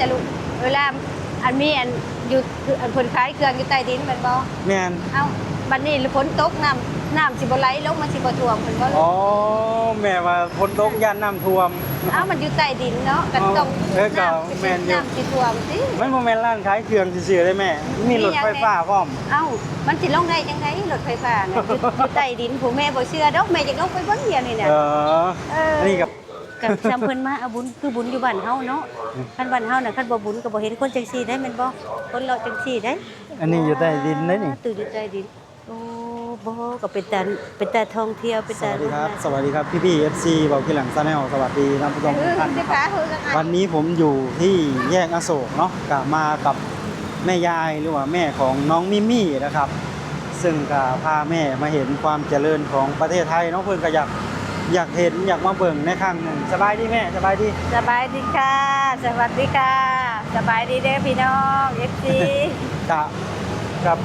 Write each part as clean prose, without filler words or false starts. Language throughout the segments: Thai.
สรุปเวลาอันมีอันอยู่อันเพิ่นขายเครื่องอยู่ใต้ดินแม่นบ่แม่นเอ้าบัดนี้ฝนตกน้ำสิบ่ไหลลงมันสิบ่ท่วมเพิ่นบ่ลู อ๋ ก อแม่ว่าฝนตกย่านน้ำท่วม เอ้ามันอยู่ใต้ดินเนาะก็ต้อง ก็แม่นอยู่ น้ำสิท่วมสิ มันบ่แม่นร้านขายเครื่องซื่อๆเลยแม่มีรถไฟฟ้าพร้อม เอ้ามันสิลงได้จังไดรถไฟฟ้าน่ะอยู่ใต้ดินผู้แม่บ่เชื่อดอกแม่อยากลงไปเบิ่งเดียวนี่น่ะ อันนี้กับ กับจำเพิ่นมาเอาบุญคือบุญอยู่บ้านเฮาเนาะคันบ้านเฮาน่ะคันบ่บุญก็บ่เห็นคนจังซี่ได้แม่นบ่คนเราจังซี่ได้ อันนี้อยู่ใต้ดินเลยนี่ ตื่นอยู่ใต้ดินโอ้บ่ก็เป็นตาท่องเที่ยวเป็น ส ตา วัสดีครับสวัสดีครับพี่ๆ FC เบาขี้หลังซาแนลสวัสดีท่านผู้ชมทุกท่านนะครับวันนี้ผมอยู่ที่แยกอโศกเนาะก็มากับแม่ยายหรือว่าแม่ของน้องมิมี่นะครับ ซึ่งก็พาแม่มาเห็นความเจริญของประเทศไทยเนาะเพิ่นก็อยากเห็นอยากมาเบิ่งในครั้งหนึ่งสบายดีแม่สบายดี สบายดีค่ะสวัสดีค่ะสบายดีเด้อพี่น้อง FC กับ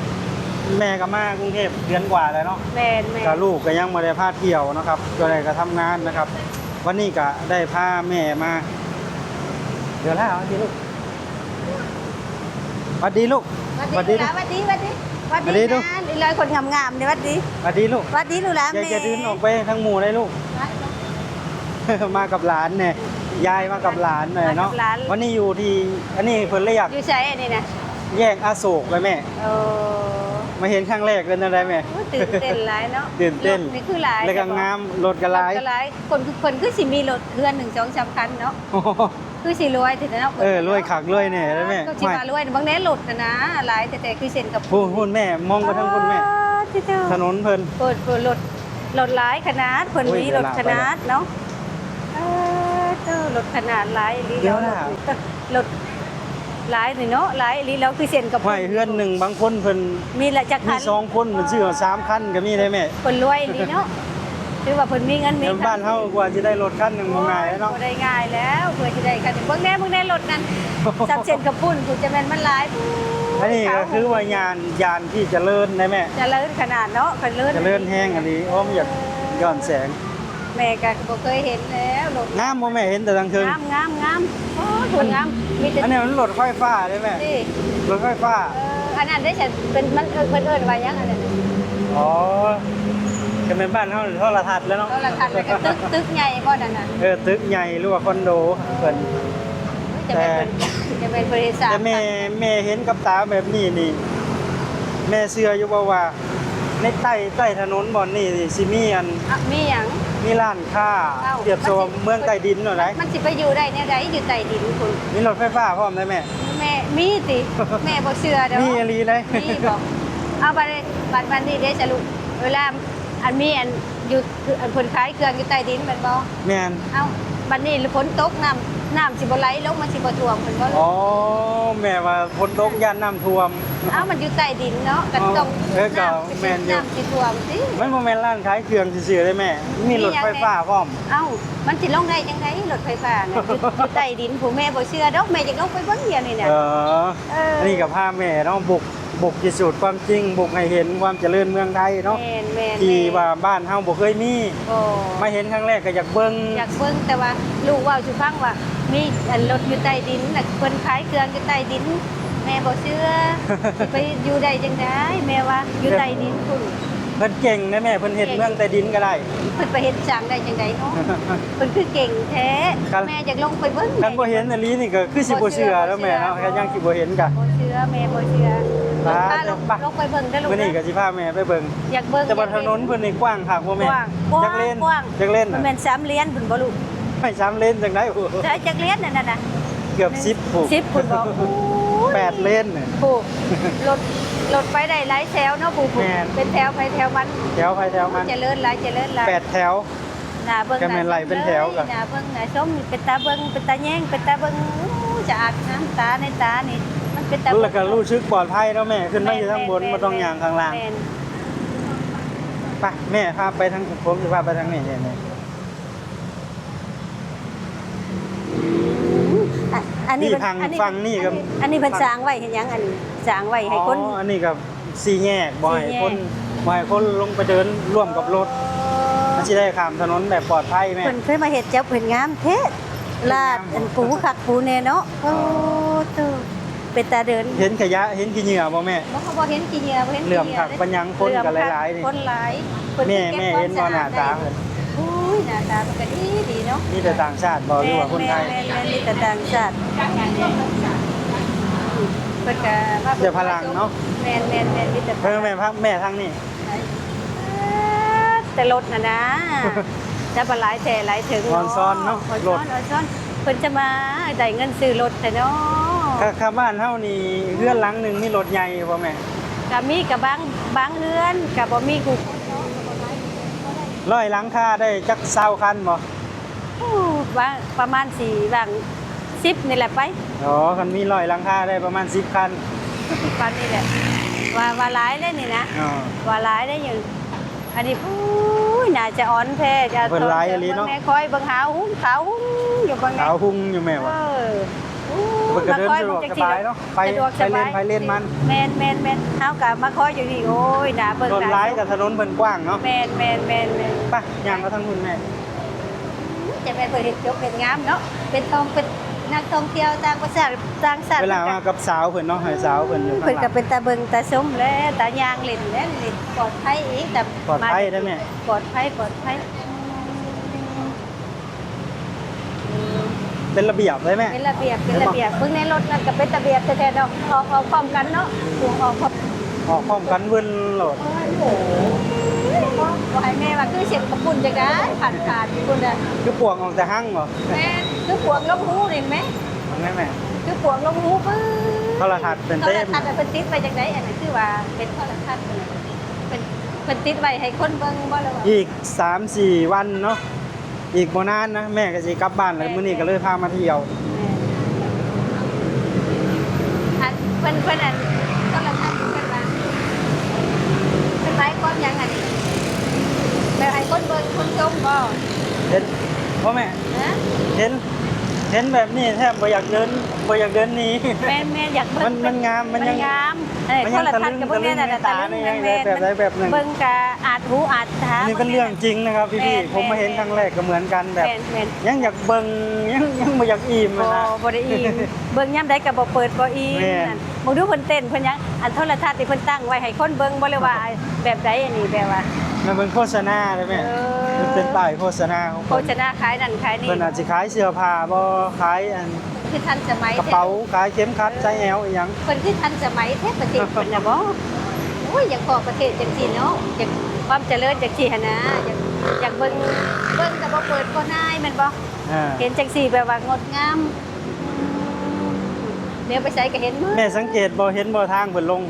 แม่ก็มากรุงเทพเดือนกว่าแล้วเนาะ แม่น กับลูกก็ยังไม่ได้พาเที่ยวนะครับก็ได้ก็ทำงานนะครับ วันนี้ก็ได้พาแม่มาเดี๋ยวแล้วดีลูกสวัสดีลูก สวัสดีสวัสดีสวัสดีสวัสดีนะอีร้อยคนทำงามนี่สวัสดี สวัสดีลูก สวัสดีหนูหลาน อยากจะดืนออกไปทั้งหมู่เลยลูก มากับหลานเนี่ยยายมากับหลานหน่อยเนาะวันนี้อยู่ที่อันนี้เพิ่นเลยอยาก อยู่ใช้อันนี้นะ แยกอโศกเลยแม่ โอ้ มาเห็นครั้งแรกเลยนะได้แม่ ตื่นเต้นหลายเนาะ ตื่นเต้น นี่คือหลาย แล้วก็งามรถก็หลาย คนคือสิมีรถเพื่อน1 2 3คันเนาะคือสิรวยถึงเนาะ รวยขักรวยเนี่ยได้แม่ ก็สิมารวยบางแน่รถนะหลายแต่คือเส้นกับ พูดแม่มองไปทางคุณแม่ถนนเพิ่น เปิดรถหลายขนาดเพิ่นมีรถขนาดเนาะรถขนาดหลายลีแล้วรถหลายนี่เนาะหลายลีแล้วคือเส้นกับ ห้อยเฮือนหนึ่งบางคนเพิ่น มีละจัก มี คัน 2คนเพิ่นซื้อ3คันก็มีได้แม่ เพิ่นรวยลีเนาะคือว่าเพิ่นมีเงินมี บ้านเฮากว่าจะได้รถคันหนึงบ่ง่ายเนาะ ได้ง่ายแล้วเพื่อสิได้คันเบิ่งแน่รถนั้นซับเส้นกับปุ้นผู้จะแม่นมันหลาย อันนี้ก็คือว่ายานที่เจริญได้แม่ เจริญขนาดเนาะเจริญ เจริญแห้งอันนี้อ้อมอยากย้อนแสง แม่ก็บ่เคยเห็นแล้วรถ งามบ่แม่เห็นแต่ทางเทิง งามโอ้สวยงามมีแต่ อันนี้มันรถไฟฟ้าได้แม่ นี่ รถไฟฟ้า อันนั้นได้ฉันเป็นมันเอิ้นว่าหยังอันนั้น อ๋อก็เป็นบ้านเฮาโทรทัศน์แล้วเนาะ โทรทัศน์แล้วก็ตึกใหญ่บ่นั่นน่ะ ตึกใหญ่หรือว่าคอนโดเพิ่น จะเป็นบริษัท แต่แม่เห็นกับตาแบบนี้นี่แม่เชื่ออยู่ว่าในใต้ถนนบ่อนนี่สิมีอัน มีหยัง มีร้านค้าเปรียบเสมือนเมืองใต้ดินหน่อยไหน มันสิไปอยู่ได้แนวใดอยู่ใต้ดินคุณ มีรถไฟฟ้าพร้อมได้แม่ แม่มีติแม่บ่เชื่อเด้อ มีอีหลีเลย มีบ่เอาบัดนี้ได้สรุปเวลาอันมีอันอยู่อันเพิ่นขายเครื่องอยู่ใต้ดินแม่นบ่ แม่น เอ้าบัดนี้ฝนตกน้ำสิบ่ไหลลงมันสิบ่ท่วมเพิ่นบ่ อ๋อแม่ว่าฝนตกย่านน้ำท่วม เอ้ามันอยู่ใต้ดินเนาะก็ต้อง ก็แม่นอยู่ น้ำสิท่วมสิ มันบ่แม่นร้านขายเครื่องซื่อๆเลยแม่มีรถไฟฟ้าพร้อม เอ้ามันสิลงได้จังไดรถไฟฟ้าน่ะอยู่ใต้ดินผู้แม่บ่เชื่อดอกแม่อยากลงไปเบิ่งเดียวนี่น่ะ อันนี้ก็พาแม่เนาะบุกพิสูจน์ความจริงบุกให้เห็นความเจริญเมืองไทยเนาะ แม่น ที่ว่าบ้านเฮาบ่เคยมี โอ้ มาเห็นครั้งแรกก็อยากเบิ่ง อยากเบิ่งแต่ว่าลูกเว้าสิฟังว่ามีอันรถอยู่ใต้ดินน่ะเพิ่นขายเครื่องอยู่ใต้ดิน แม่บ่เชื่อ สิไปอยู่ได้จังได๋แม่ว่าอยู่ใต้ดินพุ่น เพิ่นเก่งนะแม่เพิ่นเฮ็ดเมืองใต้ดินก็ได้ เพิ่นไปเฮ็ดสร้างได้จังไดเนาะเพิ่นคือเก่งแท้ ครับ แม่อยากลงไปเบิ่ง คันบ่เห็นอันนี้นี่ก็คือสิบ่เชื่อแล้วแม่เนาะแค่ยังสิบ่เห็นก็ บ่เชื่อแม่บ่เชื่อ ไป พาลงไปเบิ่งได้อลูก มื้อนี้ก็สิพาแม่ไปเบิ่ง อยากเบิ่ง แต่ว่าถนนเพิ่นนี่กว้างคักบ่แม่ กว้าง จักเล่น กว้าง จักเล่น มัน น่ะ แม่น3เหรียญพุ่นบ่ลูก ไม่3เลนจังได๋โอ้โห ใช่จักเหรียญนั่นน่ะ เกือบ10ผูก 10พุ่นบ่ 8เลนน่ะ ผูกรถไปได้หลายแถวเนาะผูก แม่น เป็นแถวไปแถวมัน แถวไปแถวมัน เจริญหลาย8แถว หน้าเบิ่ง ก็แม่นไหลเป็นแถวกะ หน้าเบิ่งหน้าชมเป็นตาเบิ่งเป็นตาแย่งเป็นตาเบิ่งจะอาบน้ำตาในตานี่มันเป็นตา แล้วก็รู้สึกปลอดภัยเนาะแม่ขึ้นมาอยู่ข้างบนบ่ต้องย่างข้างล่าง แม่น ไปแม่พาไปทางผมสิพาไปทางนี้นี่ อันนี้ นี่ทางฝั่งนี่ก็ อันนี้เพิ่นสร้างไว้เฮ็ดหยังอันนี้สร้างไว้ให้คน อ๋ออันนี้กับสี่แยกบ่อยคนลงไปเดินร่วมกับรถมันสิได้ข้ามถนนแบบปลอดภัยแม่ เพิ่นเคยมาเฮ็ดจับเพิ่นงามแท้ลาดอันปูคักปูแน่เนาะโอ้ เป็นตาเดิน เห็นขยะเห็นขี้เหงื่อบ่แม่ บ่เขาบ่เห็นกี่เหยื่อบ่เห็น เหลื่อมผักปัญญังคนกันหลายๆนี่ คนหลายเพิ่น แม่ ก็บ แม่ คว เห็นบ่หน้าตา สะอด เพิ่น ได้อุ้ยหน้าตามันก็ดีเนาะ นี่แต่ต่างชาติบ่หรือว่าคนไทย แม่นี่แต่ต่างชาติเพิ่นก็ว่า เดี๋ยวพลังเนาะ แม่มีแต่ เพิ่นแม่พักแม่ทางนี้ แต่รถน่ะนะจะบ่หลายแต่หลายถึง ออนซ้อนเนาะ ออน ร ซ้อ ถ นออนซ้อนเพิ่นจะมาได้เงินซื้อรถแต่เนาะ ข้าบ้านเฮานี่เรือนหลังหนึงมีรถใหญ่บ่แม่ ก็มีกับบางเรือนก็บ่มีกู ร้อยหลังคาได้จัก20คันบ่ ว่าประมาณ4บาง10นี่แหละไป อ๋อคันมีร้อยหลังคาได้ประมาณ10คัน ปานนี้แหละว่าหลายเลยนี่นะ อ๋อ ว่าหลายได้อยู่อันนี้อู้ยน่าจะอ่อนแท้จะ เพิ่นหลายอีหลีเนาะ แม่คอยเบิ่งหาหุ้นขาวหุ้นอยู่เบิ่ง ขาวหุ่งอยู่แม่ เอ ว่า ออู้ เพิ่นก็เดินสะดวกสบายเนาะไป สะดวกสบาย ไปเล่นมัน แม่นเฮาก็มาคอยอยู่นี่โอ้ยน่าเบิ่ง รถหลายกับถนนเพิ่นกว้างเนาะ แม่น ไปย่างก็ทั้งคุณแม่ จะเป็นเพิ่นเฮ็ดจบเป็นงามเนาะเป็นนักท่องเที่ยวต่างประเทศต่างชาติ เวลามากับสาวเพิ่นเนาะให้สาวเพิ่นอยู่ข้าง เพิ่น ห ก็ ลัง เป็นตาเบิงตาชมและตายางเล่นและนี่ปลอดภัยอีกแต่ ปลอดภัยได้ไหม ปลอดภัย เป็นระเบียบเลยแม่ เป็นระเบียบเบิ่งในรถนั่นก็เป็นระเบียบแท้ๆเนาะออกพร้อมกันเนาะถูกออกพร้อม ออกพร้อมกันเวินโหลด บ่ให้แม่ว่าคือเสียงกระปุ่นจังได๋ขาดคุณน่ะ คือปวงออกแต่หั่งบ่ แม่คือพวงลมหูนี่แม่ แม่แม่ คือพวงลมหูปึ๊บ โทรทัศน์เป็นเต็ม โทรทัศน์น่ะเพิ่นติดไว้จังได๋อันนั้นคือว่าเป็นโทรทัศน์เป็นติดไว้ให้คนเบิ่งบ่ล่ะว่า อีก 3-4 วันเนาะอีกบ่นานนะแม่ก็สิกลับบ้านแล้วมื้อนี้ก็เลยพามาเที่ยว อันเพิ่นอันก็ละทันเพิ่นว่าเป็นไม้ก้อนหยังอันนี้แบบให้คนเบิ่งคนชมบ่ เห็นพ่อแม่ ฮะ เห็นแบบนี้แทบบ่อยากเดินหนี แม่อยากเบิ่ง มันงามมันยัง งามเอ้ย มัน โท ยัง รทัศน์กับเบิ่งแน่น่ะ ตะลึงในตาในแบบหนึ่ง เบิ่งกะอาจหูอาจตา นี่เป็นเรื่องจริงนะครับพี่ แม่น ผมมาเห็นครั้งแรกก็เหมือนกันแบบ แม่น ยังอยากเบิ่งยังบ่อยากอิ่ม บ่ อะนะ บ่ได้อิ่มเบิ่งยามใดก็บ่เปิดบ่อิ่ม แม่น นั่นมึงดูเพิ่นเต้นเพิ่นหยังอันโทรทัศน์ที่เพิ่นตั้งไว้ให้คนเบิ่งบ่เลยว่าแบบใดอันนี้แบบว่า มันเป็นโฆษณาเลยแม่ เออ มันเป็นป้ายโฆษณาของ โฆ เพิ่น ษณาขายนั่นขายนี่ เพิ่นอาจสิขายเสื้อผ้าบ่ขายอัน คือทันสมัย กระเป๋าขายเข็มขัดใจแอวอีหยัง คนที่ทันสมัยแท้ประเทศคนนะบ่โอ้ยอยากขอประเทศจังซี่เนาะอยากความเจริญจังซี่หั่นนะอยากเบิ่งก็บ่เปิดบ่นายแม่นบ่ อ่า เห็นจังซี่แบบว่างดงามเดี๋ยวไปใส่ก็เห็นมื้อ แม่สังเกตบ่เห็นบ่ทางเพิ่นลง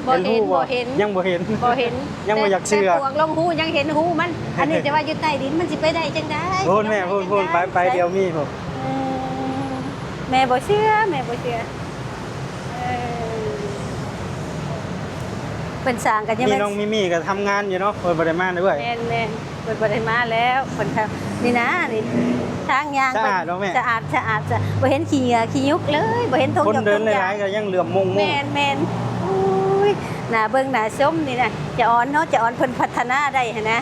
บ่เห็น รูป บ่เห็น ยังบ่เห็น บ่เห็น ยังบ่อยากเชื่อ แต่พวกลงหูยังเห็นหูมัน อันนี้จะว่าอยู่ใต้ดินมันสิไปได้จังได๋ พูดแม่พูดไปเดียวมีผม แม่บ่เชื่อเออเป็นสร้างกันยัง มี แม่น น้องมิมี่ก็ทำงานอยู่เนาะเพิ่นบ่ได้มาด้วย แม่นเปิดบ่ได้มาแล้วเพิ่นครับนี่นะนี่ทางยาง สะอาดเนาะแม่ สะอาดจะบ่เห็นขี้เหงื่อขี้ยุกเลยบ่เห็นทง คน หยก เดิน ทง ห ยา ลายๆก็ยังเหลื่อมมง แม่นอุ้ยหน้าเบิ่งหน้าส้มนี่นะจะอ่อนเนาะจะอ่อนเพิ่นพัฒนาได้หั่นนะ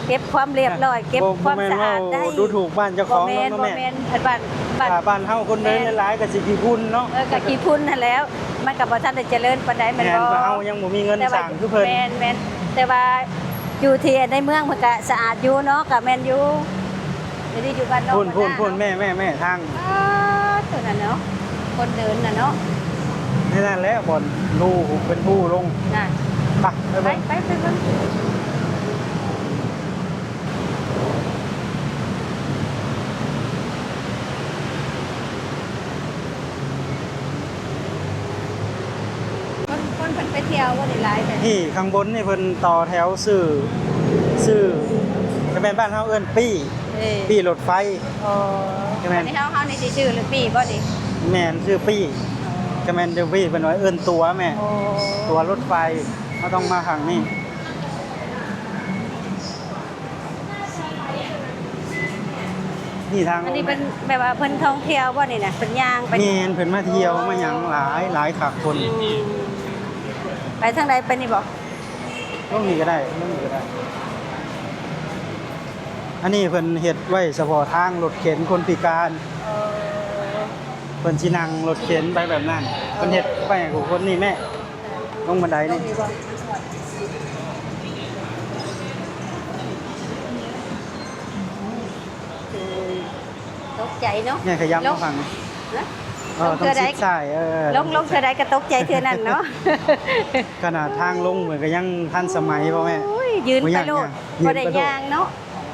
เก็บความเรียบร้อยเก็บความสะอาดได้ ดูถูกบ้านเจ้าของ บ่แม่น เนาะ บ่ แม่ แม่นเพิ่นบ้าน บ้านเฮาคนเดินหลายๆก็สิขี้พุ่นเนาะ ก็ขี้พุ่นนั่นแล้ว มันก็บ่ทันได้เจริญปานใดแม่น แม่น บ่ ว่าเฮายังบ่มีเงินสร้างคือเพิ่น แม่นแต่ว่าอยู่ที่ในเมืองมันก็สะอาดอยู่เนาะก็แม่นอยู่ไม่ได้อยู่บ้านนอก พุ่นแม่ทาง ตัวนั้นเนาะคนเดินน่ะเนาะ นี่นั่นแหละบ่อนรูเป็นผู้ลง น่ะ ไป ไปเบิ่งคนเพิ่นไปเที่ยวว่าได้หลายแต่ ที่ข้างบนนี่เพิ่นต่อแถวซื้อก็แม่นบ้านเฮาเอิ้นปี้รถไฟ อ๋อ ใช่ไหม อันนี้เฮานี่สิชื่อหรือปีบ่ดิ แม่นชื่อปี้ก็แม่นเดวี่เพิ่นว่าเอิ้นตัวแม่ โอ้ ตัวรถไฟเขาต้องมาทางนี้นี่ทาง อันนี้เป็นแบบว่าเพิ่นท่องเที่ยวบ่นี่น่ะเป็นย่างไป แม่นเพิ่นมาเที่ยวมาหยังหลายคักคน ไปทางใดไปนี่บ่ ตรงนี้ก็ได้ตรงนี้ก็ได้ อันนี้เพิ่นเฮ็ดไว้เฉพาะทางรถเข็นคนพิการ เพิ่น พิ่นสินั่งรถเข็นไปแบบนั้นเพิ่นเฮ็ดไปให้ทุกคนนี่แม่ลงบันไดนี่ ตกใจเนาะ เนี่ยขยับมาฝั่ง นะ ต้องชิดซ้ายลงเธอใดก็ตกใจเธอนั่นเนาะ ขนาดทางลงเหมือนก็ยังทันสมัยพ่อแม่ โอ้ยยืนไปโลดบ่ได้ย่างเนาะ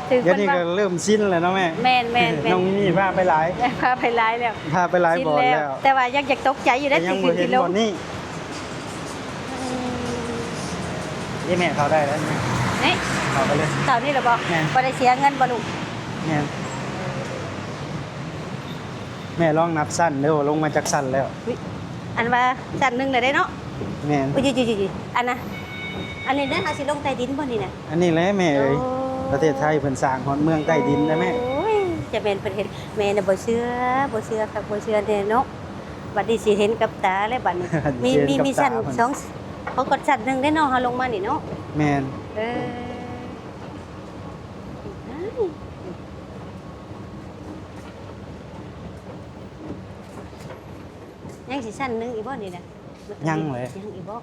ถึง เดี๋ยว เพิ่น นี้ก็ ว่า เริ่มชินแล้วเนาะแม่ แม่น น้องนี่พาไปหลาย พาไปหลายแล้ว พาไปหลายบ่อนแล้ว แต่ว่ายังอยากตกใจอยู่ได้ แต่ยั สิ ง ขึ้ บ่ น เห็ ที่ น ล บ่ ง อนนี่นี่แม่เขาได้แล้วแม่ นี่ เขาไปเลย เต่านี่เหรอบ่ แม่น บ่ได้เสียเงินบ่ลูก แม่ลองนับสั้นเร็วลงมาจากสั้นแล้ว อันว่าชั้นหนึงได้เนาะ แม่น อุ้ยๆๆอันน่ะอันนี้นะเอาสิลงใต้ดินบ่นี่น่ะ อันนี้แหละแม่เอ้ย โอ้ ประเทศไทยเพิ่นสร้างฮอดเมืองใต้ดินได้แม่ โอ้ยจะแม่นเพิ่นเห็นแม่น่ะบ่เชื่อครับบ่เชื่อแน่เนาะบัดนี้สิเห็นกับตาแล้วบัดนี้มีชั้นสองเขาก็ชั้นหนึงได้เนาะเฮาลงมานี่เนาะ แม่น เออยังสิชั้นหนึงอีกบ่นี่น่ะ ยังเลย ยังอีกบ่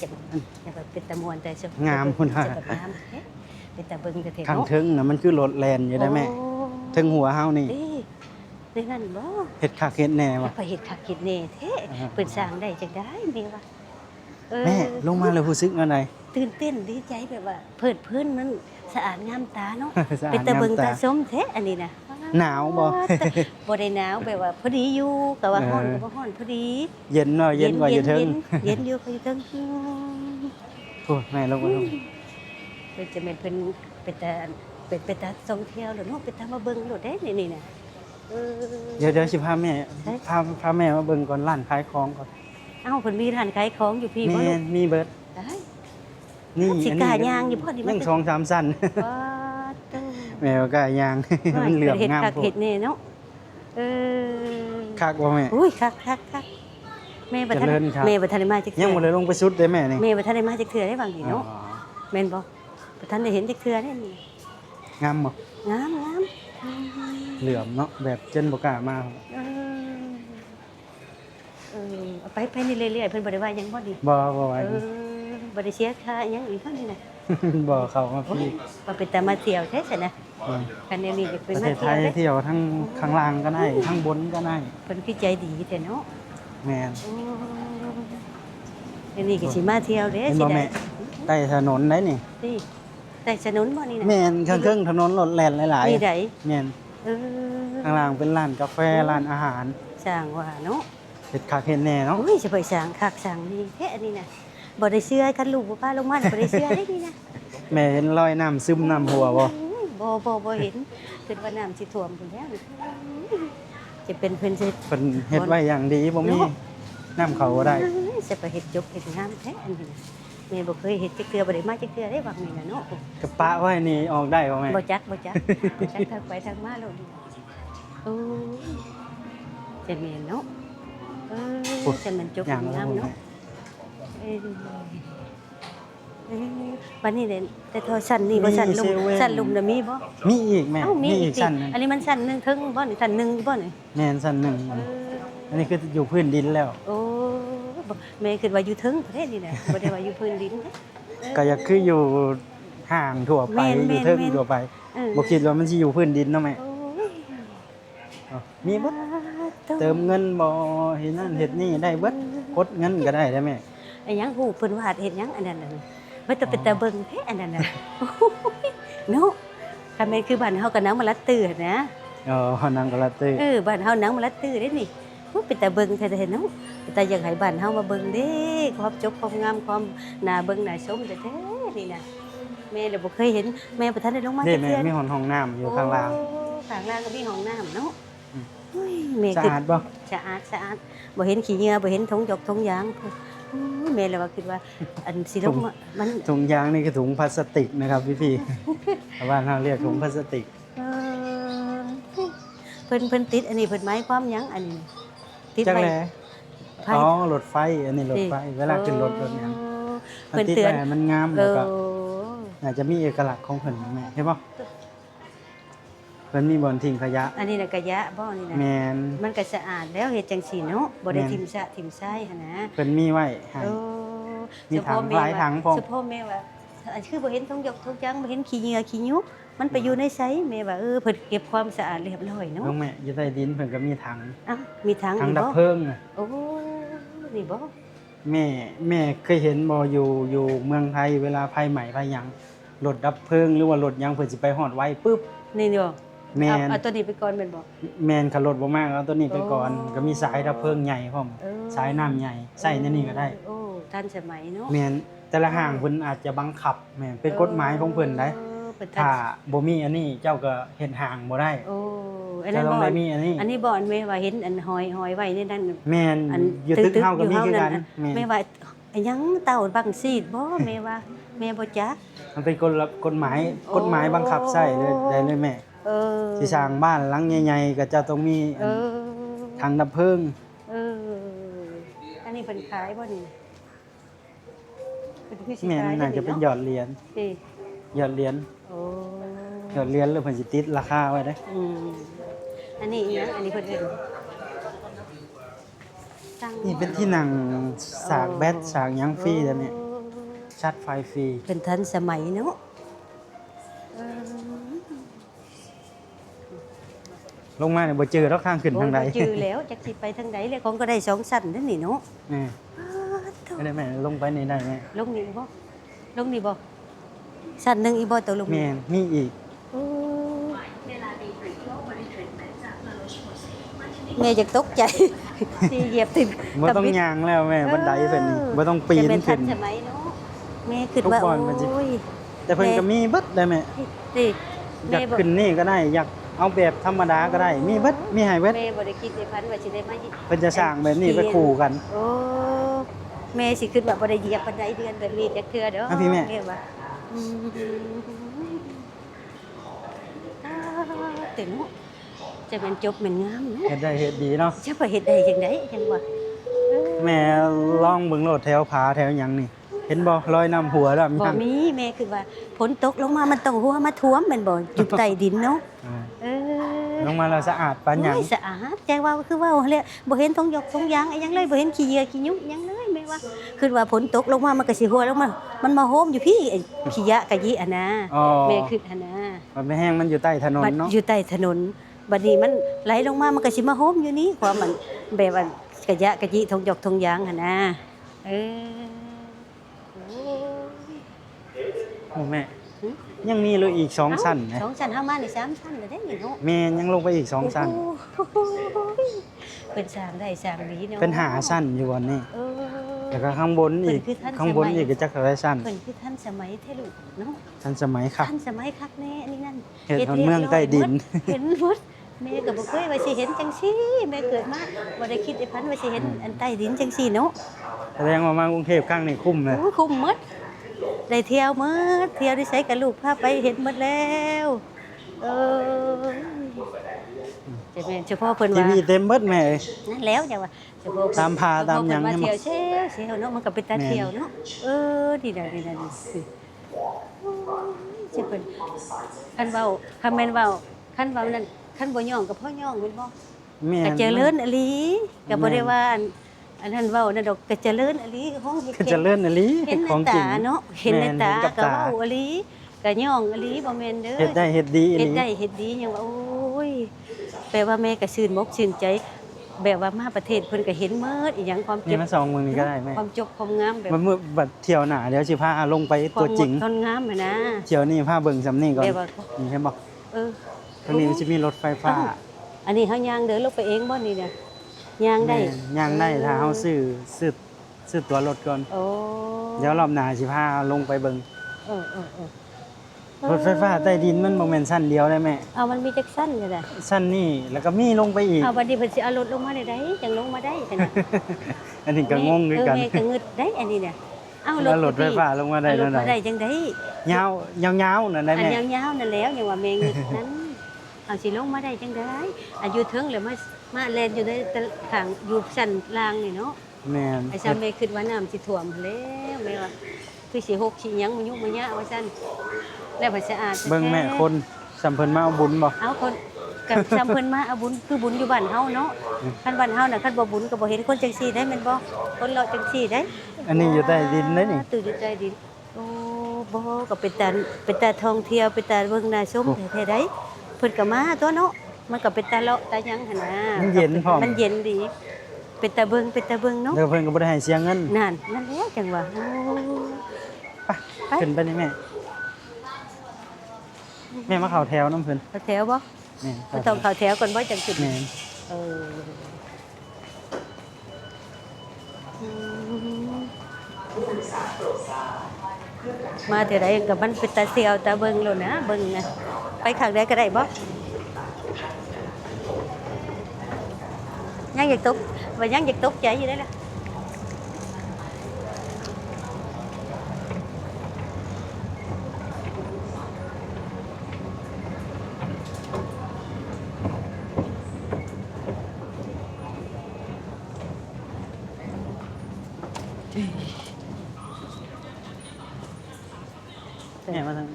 จะเป็นตะมวนแต่ งามพุ่นฮะ จะงามเอ๊ะเป็นตะเบิงแต่เถ ข้าง เนาะ ถึงน่ะมันคือรถแล่นอยู่ได้แม่ โอ้ ถึงหัวเฮานี่ เอ้ยได้งั้นบ่ เฮ็ดคักเฮ็ดแน่ว่ะ ไปเฮ็ดคักเฮ็ดแน่แท้ อ่า เปิดสร้างได้จังได้แม่ว่าเออ แม่ลงมาแล้วรู้สึกอันใด ตื่นเต้นดีใจแบบว่าเพิดเพลินมันสะอาดงามตาเนาะ สะอาด เป็นตะเบิง งามตา ตาสมแท้อันนี้น่ะ หนาวบ่ บ่ได้หนาวแบบว่าพอดีอยู่ก็ว่า เออ ร้อนก็บ่ร้อนพอดี เย็นเนาะเย็นกว่าอยู่เทิง เย็นอยู่ก็อยู่เทิง โอ้ยแม่ลงมาลง เพิ่นจะแม่นเพิ่นเป็นตาท่องเที่ยวแล้วเนาะเป็นตามาเบิ่งโลดเด้นี่น่ะเออ เดี๋ยวสิพาแม่ ใช่ พาแม่มาเบิ่งก่อนร้านขายของก่อน เอ้าเพิ่นมีร้านขายของอยู่พี่บ่ แม่ ลูก มีเบิด ได้ นี่ สิกล้าย่างอยู่พอดีมัน ยัง2-3สั้น ว้าตู้ แม่ก็กล้าย่าง มันเหลือม เฮ็ด งาม คัก โพ เฮ็ ด ดแน่เนาะเออ คักบ่แม่ อุ้ยคักแม่บ่ทัน เจริญครับ แม่บ่ทันได้มาจัก ยั เทื่ งบ่ได้ลงไปสุดเด้แม่นี่ แม่บ่ทันได้มาจักเทื่อได้บางที อ๋อ เนาะแม่นบ่บ่ทันได้เห็นจักเทื่อได้นี่ งามบ่ งาม เหลือมเนาะแบบเจนบ่กล้ามา เออเอาไปนี่เรื่อยๆเพิ่นบ่ได้ว่าหยังบ่ดี บ่ไหว เออบ่ได้เสียค่าหยังอีกเท่านี้น่ะ บ่เข้ามาพี่ ว่าเป็นแต่มาเที่ยวแท้ซั่นนะ อืม คันนี้นี่จะ ป เป็น ระเท มา ศไท เที่ยวย เด้ เที่ยวทั้งข้างล่างก็ได้ทั้งบนก็ได้ เพิ่นคือใจดีแท้เนาะ แม่น อันนี้ก็สิมาเที่ยวเด้ เห็น สิ บ่ ได้ แม่ใต้ถนนได้นี่ นี่ได้สนุนบ่นี่นะ แม่นข้างๆถนนรถแล่นหลาย นี่ได้ ๆแม่น เออ ข้างล่างเป็นร้านกาแฟร้านอาหาร สร้างว่าเนาะ เฮ็ดคักเฮ็ดแน่เนาะ โอ้ยสิไปสร้างคักสร้างนี่แท้อันนี้น่ะบ่ได้เชื่อคันลูกบ่พาลงมาบ่ได้เชื่อได้นี่นะ แม่เห็นรอยน้ำซึมน้ำหัวบ่ บ่เห็นคิดว่าน้ำสิท่วมพุ่นแล้วนี่จะเป็นเพิ่นสิ เพิ่นเฮ็ดไว้อย่างดีบ่มี เนาะ น้ำเขาก็ได้ จะไปเฮ็ดจบเฮ็ดงามแท้อันนี้นะแม่บ่เคยเฮ็ดจักเทื่อบ่ได้มาจักเทื่อได้บางนี่น่ะเนาะ กระปะไว้นี่ออกได้บ่แม่ บ่จักทางไปทางมาโลดนี่โอ้ยจะแม่นเนาะจะมันจบ อย่าง งามเนาะวันนี้เนี่ยแต่โทรสั่นนี่บ่สั่นลุมสั่นลุมน่ะมีบ่ มีอีกแม่ เอ้ามี มี อี อี ก ก สิ ชั้นหนึง อันนี้มันสั่นหนึงถึงบ่นี่สั่นหนึงบ่นี่ แม่นชั้นหนึ่ง เออ อันนี้คืออยู่พื้นดินแล้ว โอ้บ่แม่คิดว่าอยู่ถึงประเทศนี่น่ะบ่ได้ว่าอยู่พื้นดินนะ ก็อยากคืออยู่ห่างทั่วไป แม่น อยู่เทิง แม่น ทั่วไป เออ บ่คิดว่ามันสิอยู่พื้นดินเนาะแม่ โอ้ย อ้าวมีเบิดเติมเงินบ่เฮ็ดนั่นเฮ็ดนี่ได้เบิดกดเงินก็ได้ได้แม่ ไอ้หยังฮู้เพิ่นว่าเฮ็ดหยังอันนั้นน่ะมันจะเป็นตาเบิ่งแท้อันนั้นน่ะโอ้ยเนาะคันแม่นคือบ้านเฮาก็นางมาลัดตื้อนะ อ๋อนางกะละตื้อ บ้านเฮานางมาลัดตื้อเด้นี่มันเป็นตาเบิ่งแท้ๆเนาะเป็นตาอยากให้บ้านเฮามาเบิ่งเด้ความจบความงามความน่าเบิ่งน่าชมแท้ๆนี่น่ะแม่เลยบ่เคยเห็นแม่บ่ทันได้ลงมา นี่ จัก แม่ เทื่อ มีห้องน้ำอยู่ข้างล่าง โอ้ข้างล่างก็มีห้องน้ำเนาะ อืม โอ้ยแม่ สะ คือ อาดบ่ สะอาดบ่เห็นขี้เหงื่อบ่เห็นถุงหยกถุงยางโอ้ยแม่เลยว่าคิดว่าอันสิลงมามัน ถุงยางนี่คือถุงพลาสติกนะครับพี่ๆชาวบ้านเฮาเรียกถุงพลาสติก เออเพิ่นติดอันนี้เพิ่นหมายความหยังอันนี้ติด จัก ไว้ แล ไฟ อ๋อรถไฟอันนี้รถไฟเวลาขึ้นรถหยัง เพิ่น ติด เตือน ไว้ให้มันงาม เอ แล้ว อ ก็อาจจะมีเอกลักษณ์ของเพิ่นแม่เห็นบ่เพิ่ พิ่นมีบ่อนทิ้งขยะ อันนี้น่ะกะยะบ่นี่นะ แม่น มันก็สะอาดแล้วเฮ็ดจังซี่เนาะบ่ได้ แม่น ทิ่มซะทิ่มไส้หั่นนะ เพิ่นมีไว้ให้ เออ มีถังหลายถังพร้อม เฉพาะแม่ว่าอันคือบ่เห็นทงยกทงจังบ่เห็นขี้เหงื่อขี้ยุมันไปอยู่ในไสแม่ว่าเพิ่นเก็บความสะอาดเรียบร้อยเนาะ น้องแม่อยู่ใต้ดินเพิ่นก็มีถัง อ้าวมีถัง ถัง นี่ ดับ บ่ เพลิงน่ะ โอ้นี่บ่ แม่เคยเห็นบ่อยู่เมืองไทยเวลาภัยใหม่ภัยหยังรถดับเพลิงหรือว่ารถหยังเพิ่นสิไปฮอดไวปึ๊บ นี่บ่ แม่น เอาตัวนี้ไปก่อนแม่นบ่ แม่นขับรถบ่มากเอาตัวนี้ไปก่อน โอ้ ก็มีสายดับเพลิงใหญ่พร้อม เออ สายน้ำใหญ่ใส่ในนี้ก็ได้ โอ้ทันสมัยเนาะ แม่นแต่ละห้างเพิ่นอาจจะบังคับแม่นเป็นกฎหมายของเพิ่นได้ เออเป็นทั ถ้าน บ่มีอันนี้เจ้าก็เฮ็ดห้างบ่ได้ โอ้อัน เจ้า นั้น ต้อง บ่ ได้มีอันนี้ อันนี้บ่อันแม่ว่าเห็นอันหอยไว้ในนั้น แม่น อัน อยู่ตึกเฮาก็มีคือกัน แม่ แม่น ว่าอันหยังเต่าบังซีดบ่แม่ว่าแม่บ่จัก มันเป็นกฎหมายบังคับใช้เลยได้เลยแม่ เออ สิสร้างบ้านหลังใหญ่ๆก็จะต้องมี เออ ถังดับเพลิง เอออันนี้เพิ่นขายบ่นี่เพิ่นคือสิ แม่น ขาย น่าจะเป็นหยอดเหรียญ นี่ หยอดเหรียญ โอ้ หยอดเหรียญแล้วเพิ่นสิติดราคาไว้เด้ อืมอันนี้อีหยังอันนี้เพิ่นเอิ้นตั้ง นี่เป็นที่นั่งสากแบตสากหยังฟรีเด้อแม่ชาร์จไฟฟรี เป็นทันสมัยเนาะเออ ลงมาเนี่ยบ่เจอดอกทางขึ้นทางใด โอ้ยบ่จือแล้วจักสิไปทางใดเลยของก็ได้2ชั้นนั่นนี่เนาะ แม่ ไม่ได้แม่ลงไปนี่ได้แม่ ลงนี่บ่ลงนี่บ่ชั้นหนึงอีบ่ตกลง แม่มีอีก โอ้แม่จะตกใจ ที่เหยียบติด บ่ต้องย่างแล้วแม่บันไดเพิ่นนี่บ่ต้องปีน จะเป็นทั ขึ้ น น สมัยเนาะแม่คิด ทุก ว่า บอนมันสิ โอ้ย แต่เพิ่นก็มีเบิดได้แม่ นี่ อยาก แม่บ่ ขึ้นนี่ก็ได้ อยากเอาแบบธรรมดาก็ได้ มีเบิดมีให้เบิด แม่บ่ได้คิดในพันว่าสิได้มา เพิ่นจะสร้างแบบนี้ไปคู่กัน โอ้แม่สิคิดว่าบ่ได้เหยียบบันไดเดือนแบบนี้จักเทื่อเด้อ อ่ะพี่แม่ ว่าอืมเต็มเนาะจะเป็นจบเป็นงามเนาะ เฮ็ดได้เฮ็ดดีเนาะ จะไปเฮ็ดได้จังได๋จังว่าเออ แม่ลองเบิ่งโลดแถวผาแถวหยังนี่ เห็นบ่รอยน้ำหัวแล้วมี บ่ ทาง มีแม่คือว่าฝนตกลงมามันต้องหัวมาท่วมแม่นบ่อยู่ใต้ดินเนาะ อ่า เออ ลงมาแล้วสะอาดปานหยัง โอ้ยสะอาดแจ้งว่าคือว่าเลยบ่เห็นทงยกทงยางอีหยังเลยบ่เห็นขี้เหยื่อขี้ยุกอิหยังเลยแม่ว่าคือว่าฝนตกลงมามันก็สิหัวลงมามันมาโฮมอยู่พี่ไอ้ขี้ยะกะยิอะนะ อ๋อ แม่คืออะนะ มันไม่แห้งมันอยู่ใต้ถนน บัด เนาะ อยู่ใต้ถนนบัดนี้มันไหลลงมามันก็สิมาโฮมอยู่นี่ความมันแบบว่ากะยะกะยิทงยกทงยางหั่นนะเออโอ้ย โอ้แม่ หึ ยังมีเลยอีก2ชั้นนะ สองชั้นเฮามานี่3ชั้นแล้วได้นี่เนาะ แม่ยังลงไปอีก2ชั้น โอ้โหเป็นสร้างได้สร้างดีเนาะ เป็น5ชั้นอยู่วันนี้ เออ แล้วก็ข้างบนอีก เพิ่นคือทันสมัย ข้างบนอีกก็จักหลายชั้น เพิ่นคือทันสมัยแท้ลูกเนาะ ทันสมัยค่ะ ทันสมัยคักแน่อันนี่นั่น เฮ็ดเมืองใต้ดิน เห็นหมดแม่ก็บ่เคยว่าสิเห็นจังซี่แม่เกิดมาบ่ได้คิดไอ้พันว่าสิเห็นอันใต้ดินจังซี่เนาะ แสดงว่ามากรุงเทพครั้งนี้คุ้มเลย โอ้คุ้มหมดได้เที่ยวหมดเที่ยวได้ใช้กับลูกพาไปเห็นหมดแล้วเออจะแม่นเฉพาะเพิ่น ที ว่า วีเต็มเบิดแม่เอ้ย นั่นแล้วจังว่าเฉพาะ ตามพาตามหยัง เฉพะ ให้ เพิ่น หม มา ด เที่ยวเที่ยวเนาะมันก็เป็นตา แม่น เที่ยวเนาะเออดีนะดีสิจะเป็นคันเว้าคันแม่นเว้าคันเว้านั่นคันบ่ย่องก็พ่อย่องแม่นบ่ แม่ ก็เจริญอหลีก็บ่ได้ว่าอันนั้นเว้านั่นดอกก็เจริญอหลีห้องเฮ็ด คือเจะเลื่อนอหลี เห็นใน ของจริ ตาง เนาะเห็นในตา แม่นเห็นกับ ก็ ตา เว้าอหลีก็ย่องอหลีบ่แม่นเด้อ เฮ็ดได้เฮ็ดดีอห เฮ็ด ลี ได้เฮ็ดดีหยังว่าโอ้ยแปลว่าแม่ก็ชื่นมกชื่นใจ แบบว่ามาประเทศเพิ่นก็เห็นเมิดอีหยังความจ นี่ บ มาสองมือนี้ก็ได้แม่ ความจบความงามแบบ มันเมื่อบัดเที่ยวหน้าเดี๋ยวสิพาลงไป ควา ตัว ม จริง ต้นงามอะนะ เที่ยวนี้พาเบิ่งสำนี่ก่อน แบบว่า นี่เห็นบ่ เออ ทางนี้มันสิมีรถไฟฟ้า อันนี้เฮาย่างเดินลงไปเองบ่นี่เนี่ยย่างได้ แม่นย่างได้ถ้าเฮาซื้อตั๋วรถก่อน โอ้ เดี๋ยวรอบหน้าสิพาลงไปเบิ่ง เออรถไฟฟ้าใต้ดินมันบ่แม่นชั้นเดียวได้แม่ เอามันมีจักสั้นเลยล่ะ ชั้นนี้แล้วก็มีลงไปอีก เอาบัดนี้เพิ่นสิเอารถลงมาได้ไดจังลงมาได้คั่นน่ะ อันนี้ก็งงคือกัน แม่ก็งึดได้อันนี้เนี่ยเอา แล้วรถไฟฟ้าลงมาได้ เอาร แล้ ถ ว มา ไหน ได้จังได๋ ยาวๆนั่นได้ อัน แม่ ยาวๆนั่นแล้วยังว่าแม่งึดนั้นเอาสิลงมาได้จังได๋อายุถึงแล้วมาแล่นอยู่ในข้างอยู่ชั้นล่างนี่เนาะ แม่น ไอ้ซ้ำแม่คิดว่าน้ำสิท่วมแล้วแม่ว่าคือสิหกสิหยังมันยุกมันยะว่าซั่นแล้วมันสะอาด เบิ่งแม่คนสำเพิ่นมาเอาบุญบ่ เอาคน กับจำเพิ่นมาเอาบุญคือบุญอยู่บ้านเฮาเนาะคันบ้านเฮาน่ะคันบ่บุญก็บ่เห็นคนจังซี่ได้แม่นบ่คนเลาะจังซี่ได้ อันนี้อยู่ใต้ดินเด้นี่ ตื่นอยู่ใต้ดินโอ้บ่ก็เป็นตาท่องเที่ยวเป็นตาเบิ่งน่าชมแท้ๆได้เพิ่นก็มาตัวเนาะมันก็เป็นตาเลาะตาหยังหั่นน่ะ มันเย็นพร้อม มันเย็นดีเป็นตาเบิ่งเนาะ เดี๋ยวเพิ่นก็บ่ได้ให้เสียเงิน นั่นแหละจังว่าโอ้ ไปขึ้นไปนี่แม่แม่มาเข้าแถวน้ำเพิ่น เข้าแถวบ่ แม่ บ่ต้องเข้าแถวก่อนบ่จังขึ้น แม่ เอออืมมาเท่าใดก็มันเป็นตาเสียวตาเบิ่งโลดนะเบิ่งนะไปข้างใดก็ได้บ่ยังอยากตกว่ายังอยากตกใจอยู่ได้ล่ะแม่มาทาง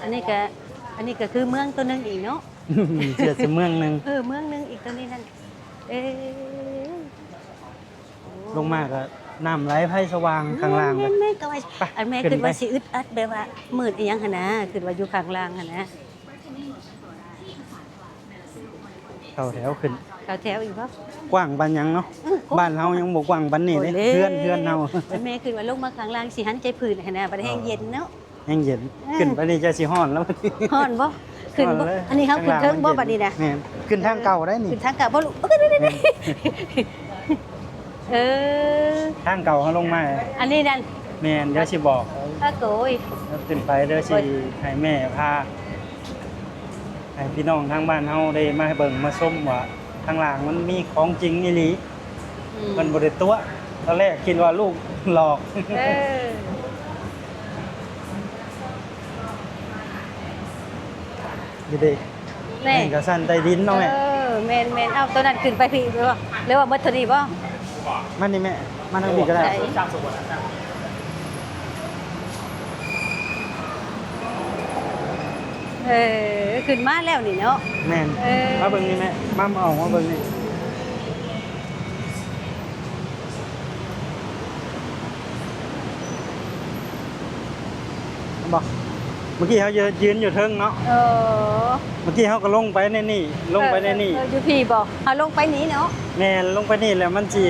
อันนี้ก็คือเมืองตัวหนึงอีกเนาะ เชื่อจะเมืองหนึง เมืองหนึงอีกตัวนี้นั่นเอ๊ะ ลงมาก็น้ำไหลไผสว่างข้างล่าง แม่ เลย แม่ก็ว่า ไป อันแม่ ขึ้ คิ น ด ไป ว่าสิอึดอัดแบบว่ามืดอีหยังหั่นนะคิดว่าอยู่ข้างล่างหั่นนะ เข้าแถวขึ้น เข้าแถวอีกบ่ กว้างปานหยังเนาะบ้านเฮายังบ่กว้างปานนี้เด้เพื่อนเฮา อันแม่คิดว่าลงมาข้างล่างสิหันใจพื้นหั่นนะบัดแห้งเย็นเนาะ ยังเย็นขึ้นไปนี่จะสิฮ้อนแล้ว ฮ้อนบ่ขึ้นบ่อันนี้เฮาขึ้นเทิงบ่บัดนี้น่ะ แม่นขึ้นทางเก่าได้นี่ ขึ้นทางกลับบ่ลูกเออ ทางเก่าเฮาลงมา อันนี้นั่น แม่นเดี๋ยวสิบอก ตะโกย แล้วขึ้นไปเดี๋ยวสิให้แม่พาให้พี่น้องทางบ้านเฮาได้มาเบิ่งมาชมว่าทางล่างมันมีของจริงอีหลีมันบ่ได้ตัวตอนแรกคิดว่าลูกหลอก เออ อยู่ดิ แม่ แม่นก็สั่นใต้ดินเนาะแม่ แม่นเอาตัวนั้นขึ้นไปพี่หรือว่าหมดเท่านี้บ่ มานี่แม่มาทางนี้ก็ได้ ไหนขึ้นมาแล้วนี่เนาะ แม่น เออ มาเบิ่งนี่แม่มาเอามาเบิ่งนี่บอกเมื่อกี้เขายืนอยู่เทิงเนาะ เออ เมื่อกี้เขาก็ลงไปในนี่ลงไปในนี่ อยู่พี่บ่เอาลงไปนี้เนาะ แม่นลงไปนี่แล้วมันสิ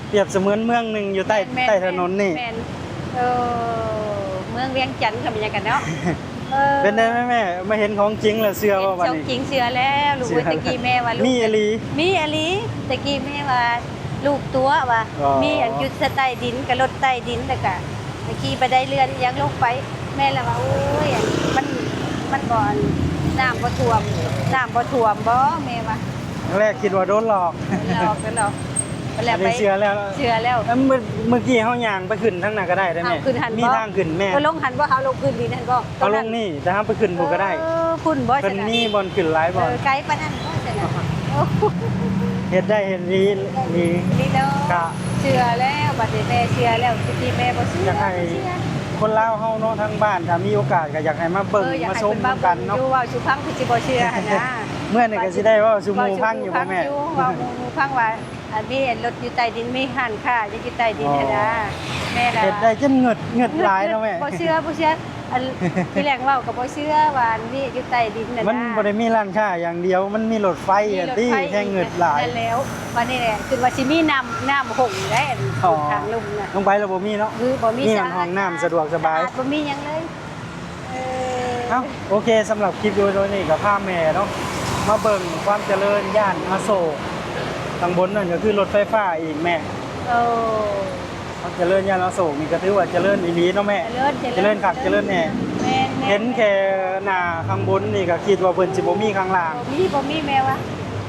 เปรียบเสมือนเมืองหนึงอยู่ใต้ แม่ ใต้ถนนนี่ แม่เออเมืองเวียงจันทร์ค่ะบรรยากาศเนาะ เป็นได้ไหมแม่มาเห็นของจริงแล้วเชื่อว่าวัน เจ้า นี้ จริงเชื่อแล้วลูก เชื่อ ตะกี้แม่ว่าลูก มีอีหลี มีอลีตะกี้แม่ว่าลูกตัวว่า อ๋อ มีอันยุดสใต้ดินกับรถใต้ดินแต่กะตะกี้ไปได้เรือนยังลงไป แม่ละว่าโอ้ยอันมันบ่อนน้ำบ่ท่วมบ่แม่ว่า แรกคิดว่าโดนหลอก หลอกกันหรอกไปแล้ว อัน ไป นี้เชื่อแล้ว เชื่อแล้ว แล้วเมื่อกี้เขาย่างไปขึ้นทางนั้นก็ได้ได้ไหม เอาขึ้นหันบ่ มีทางขึ้นแม่ ก็ลงหันบ่เอาลงพื้นดินนั่นบ่ เขาลงนี่แต่ถ้าไปขึ้นผูก็ได้ คุณบ่ เป็นนี่บอลขึ้นหลายบอล ไกลปานนั้นบ่ใช่น่ะโอ้ เฮ็ดได้เฮ็ดดีดี นี่เนาะ กะ เชื่อแล้วบัดนี้แม่เชื่อแล้วตะกี้แม่บ่เชื่อ อยากให้ เชื่อ คนลาวเฮาเนาะทั้งบ้านถ้ามีโอกาสก็อยากให้มาเบิ่ง อยาก มา ให้ ชม เพิ่นมา กันเนาะ อยู่ว่าสุพังคือสิบ่เชื่อหั่นนะ เมื่อนี่ก็สิได้ว่าสุหมูพังอยู่บ่แม่ ว่าหมู่พังว่าอันนี้รถอยู่ใต้ดินมีหันค่าอยู่ใต้ดินหั่นนะแม่ล่ะ เฮ็ดได้จนเหงึดหลายเนาะแม่ บ่เชื่ออันที่แรกเว้าก็บ่เชื่อว่าอันนี้อยู่ใต้ดินน่ะนะ มันบ่ได้มีร้านค้าอย่างเดียว มันมีรถไฟอ่ะที่แค่เหงึดหลาย นั่นแล้ววันนี้แหละคือว่าสิมีน้ำหงได้อัน อ๋อ ทางลุงน่ะ ลงไปแล้วบ่มีเนาะ คือบ่มี นี่มันห้องน้ำสะดวกสบาย บ่มีหยังเลยเออ เอ้าโอเคสำหรับคลิปวิดีโอนี้ก็พาแม่เนาะมาเบิ่งความเจริญย่านอโศกทางบนนั่นก็คือรถไฟฟ้าอีกแม่ โอ้ ความเจริญย่านอโศกนี่ก็ถือว่าเจริญอีหลีเนาะแม่ เจริญคักเจริญแน่ แม่น เห็นแค่หน้าข้างบนนี่ก็คิดว่าเพิ่นสิบ่มีข้างล่าง บ่มีแม่วะ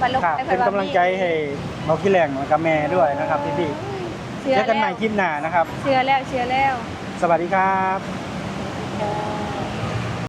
บัดลง ครับ ไป เป็นกำลังใจให้เบาขี้แรงกับแม่ด้วยนะครับพี่ๆเจอกันใหม่คลิปหน้านะครับ เชื่อแล้ว สวัสดีครับ เออ